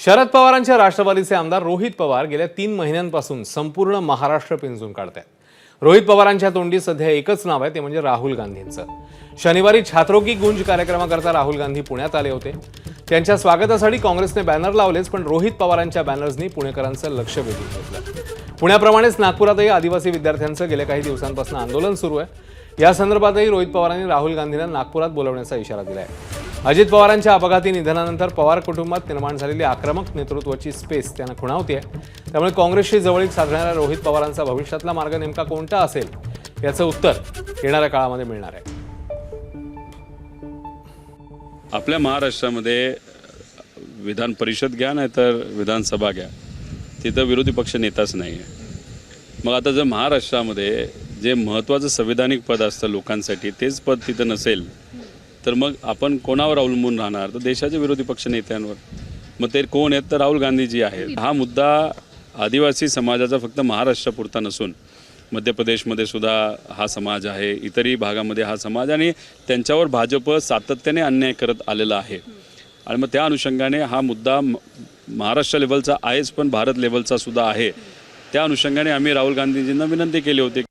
शरद पवारांच्या राष्ट्रवादीचे आमदार रोहित पवार गेल्या 3 महिन्यांपासून संपूर्ण महाराष्ट्र पिंजून काढतायत। रोहित पवारांच्या तोंडी सध्या एकच नाव आहे, ते म्हणजे राहुल गांधींचं। शनिवारी छात्रों की गूंज कार्यक्रमाकरता राहुल गांधी पुण्यात आले होते। त्यांच्या स्वागतासाठी काँग्रेसने बॅनर लावलेच, पण रोहित पवारांच्या बॅनर्सनी पुणेकरांचं लक्ष वेधून घेतलं। पुण्याप्रमाणेच नागपुरातही आदिवासी विद्यार्थ्यांचं गेल्या काही दिवसांपासून आंदोलन सुरू आहे। या संदर्भातही रोहित पवारांनी राहुल गांधींना नागपुरात बोलवण्याचा इशारा दिलाय। अजित पवारांच्या अपघाती निधनानंतर पवार कुटुंबात निर्माण झालेली आक्रमक नेतृत्वाची स्पेस त्यांना खुणावते। त्यामुळे काँग्रेसशी जवळीक साधणाऱ्या रोहित पवारांचा भविष्यातला मार्ग नेमका कोणता असेल याचं उत्तर येणाऱ्या काळामध्ये मिळणार आहे। आपल्या महाराष्ट्रामध्ये विधान परिषद घ्या नाही तर विधानसभा घ्या, तिथं विरोधी पक्ष नेताच नाही आहे। मग आता जर महाराष्ट्रामध्ये जे महत्त्वाचं संविधानिक पद असतं लोकांसाठी, तेच पद तिथं नसेल तर मग आपण कोणावर अवलंबून राहणार? तर देशाचे विरोधी पक्ष नेत्यांवर। मग ते कोण आहेत? तर राहुल गांधीजी आहेत। हा मुद्दा आदिवासी समाजाचा फक्त महाराष्ट्रापुरता नसून मध्य प्रदेशमध्ये सुद्धा हा समाज आहे, इतरही भागामध्ये हा समाज, आणि त्यांच्यावर भाजप सातत्याने अन्याय करत आलेला आहे। आणि मग त्या अनुषंगाने हा मुद्दा महाराष्ट्र लेवलचा आहेच, पण भारत लेवलचा सुद्धा आहे। त्या अनुषंगाने आम्ही राहुल गांधीजींना विनंती केली होती।